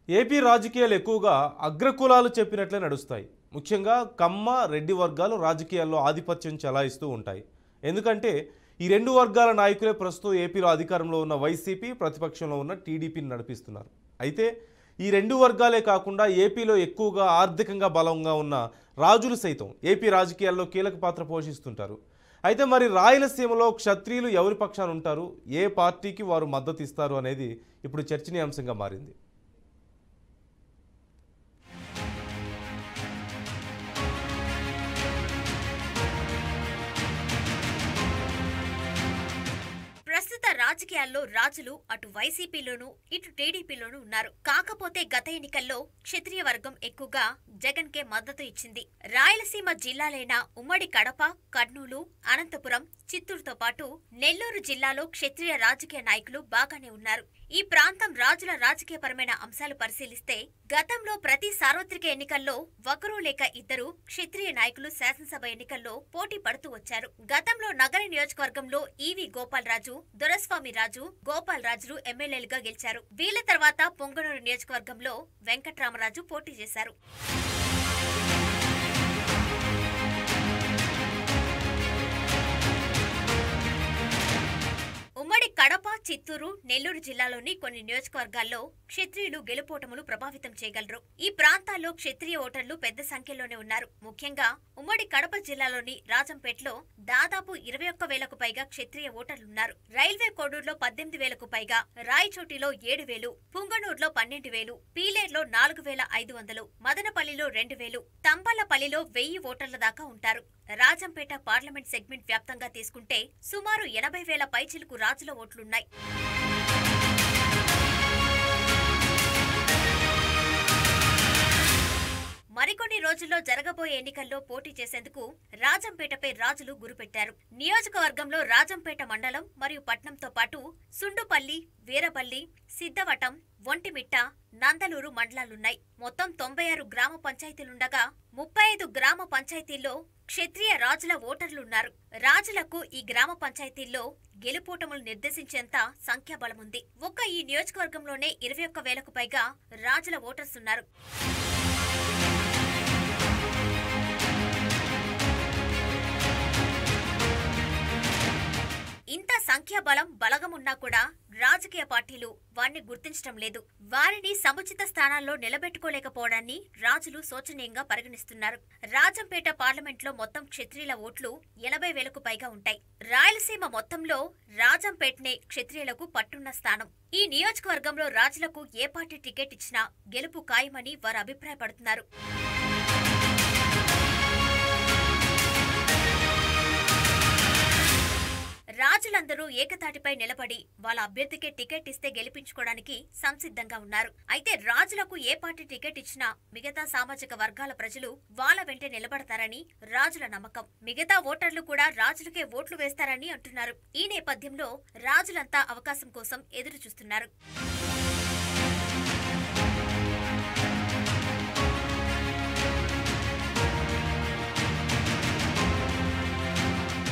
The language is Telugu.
ఏపీ రాజకీయాలు ఎక్కువగా అగ్రకులాలు చెప్పినట్లే నడుస్తాయి. ముఖ్యంగా కమ్మ, రెడ్డి వర్గాలు రాజకీయాల్లో ఆధిపత్యం చెలాయిస్తూ ఉంటాయి. ఎందుకంటే ఈ రెండు వర్గాల నాయకులే ప్రస్తుతం ఏపీలో అధికారంలో ఉన్న వైసీపీ, ప్రతిపక్షంలో ఉన్న టీడీపీని నడిపిస్తున్నారు. అయితే ఈ రెండు వర్గాలే కాకుండా ఏపీలో ఎక్కువగా ఆర్థికంగా బలంగా ఉన్న రాజులు సైతం ఏపీ రాజకీయాల్లో కీలక పాత్ర పోషిస్తుంటారు. అయితే మరి రాయలసీమలో క్షత్రియులు ఎవరి పక్షాన ఉంటారు, ఏ పార్టీకి వారు మద్దతు ఇస్తారు అనేది ఇప్పుడు చర్చనీయాంశంగా మారింది. ప్రస్తుత రాజకీయాల్లో రాజులు అటు వైసీపీలోనూ ఇటు టీడీపీలోనూ ఉన్నారు. కాకపోతే గత ఎన్నికల్లో క్షత్రియ వర్గం ఎక్కువగా జగన్ కే మద్దతు ఇచ్చింది. రాయలసీమ జిల్లాలైన ఉమ్మడి కడప, కర్నూలు, అనంతపురం, చిత్తూరుతో పాటు నెల్లూరు జిల్లాలో క్షత్రియ రాజకీయ నాయకులు బాగానే ఉన్నారు. ఈ ప్రాంతం రాజుల రాజకీయపరమైన అంశాలు పరిశీలిస్తే గతంలో ప్రతి సార్వత్రిక ఎన్నికల్లో ఒకరు లేక ఇద్దరు క్షత్రియ నాయకులు శాసనసభ ఎన్నికల్లో పోటీ పడుతూ వచ్చారు. గతంలో నగర నియోజకవర్గంలో ఈవి గోపాలరాజు, దొరస్వామి రాజు, గోపాల్ రాజులు ఎమ్మెల్యేలుగా గెలిచారు. వీళ్ల తర్వాత పొంగనూరు నియోజకవర్గంలో వెంకట్రామరాజు పోటీ చేశారు. ఉమ్మడి కడప, చిత్తూరు, నెల్లూరు జిల్లాలోని కొన్ని నియోజకవర్గాల్లో క్షత్రియులు గెలుపోటములు ప్రభావితం చేయగలరు. ఈ ప్రాంతాల్లో క్షత్రియ ఓటర్లు పెద్ద సంఖ్యలోనే ఉన్నారు. ముఖ్యంగా ఉమ్మడి కడప జిల్లాలోని రాజంపేటలో దాదాపు 21,000కు పైగా క్షత్రియ ఓటర్లున్నారు. రైల్వే కోడూరులో 18,000కు పైగా, రాయచోటిలో 7,000, పుంగనూరులో 12,000, పీలేరులో 4,500, మదనపల్లిలో 2,000, తంపలపల్లిలో 1,000 ఓటర్ల దాకా ఉంటారు. రాజంపేట పార్లమెంట్ సెగ్మెంట్ వ్యాప్తంగా తీసుకుంటే సుమారు 80,000 పైచిలుకు రాజుల ఓట్లున్నాయి. మరికొన్ని రోజుల్లో జరగబోయే ఎన్నికల్లో పోటీ చేసేందుకు రాజంపేటపై రాజులు గురిపెట్టారు. నియోజకవర్గంలో రాజంపేట మండలం మరియు పట్నంతో పాటు సుండుపల్లి, వీరపల్లి, సిద్ధవటం, ఒంటిమిట్ట, నందలూరు మండలాలున్నాయి. మొత్తం 96 గ్రామ పంచాయతీలుండగా 35 గ్రామ పంచాయతీల్లో క్షత్రియ రాజుల ఓటర్లున్నారు. రాజులకు ఈ గ్రామ పంచాయతీల్లో గెలుపోటములు నిర్దేశించేంత సంఖ్యాబలముంది. ఒక్క ఈ నియోజకవర్గంలోనే 21,000కు పైగా రాజుల ఓటర్స్ ఉన్నారు. ఇంత సంఖ్యాబలం బలగమున్నా కూడా రాజకీయ పార్టీలు వారిని గుర్తించడం లేదు. వారిని సముచిత స్థానాల్లో నిలబెట్టుకోలేకపోవడాన్ని రాజులు శోచనీయంగా పరిగణిస్తున్నారు. రాజంపేట పార్లమెంట్లో మొత్తం క్షత్రియుల ఓట్లు 80,000కు పైగా ఉంటాయి. రాయలసీమ మొత్తంలో రాజంపేటనే క్షత్రియులకు పట్టున్న స్థానం. ఈ నియోజకవర్గంలో రాజులకు ఏ పార్టీ టికెట్ ఇచ్చినా గెలుపు ఖాయమని వారు అభిప్రాయపడుతున్నారు. రాజులందరూ ఏకతాటిపై నిలబడి వాళ్ళ అభ్యర్థికే టికెట్ ఇస్తే గెలిపించుకోవడానికి సంసిద్ధంగా ఉన్నారు. అయితే రాజులకు ఏ పార్టీ టికెట్ ఇచ్చినా మిగతా సామాజిక వర్గాల ప్రజలు వాళ్ళ వెంటే నిలబడతారని రాజుల నమ్మకం. మిగతా ఓటర్లు కూడా రాజులకే ఓట్లు వేస్తారని అంటున్నారు. ఈ నేపథ్యంలో రాజులంతా అవకాశం కోసం ఎదురు చూస్తున్నారు.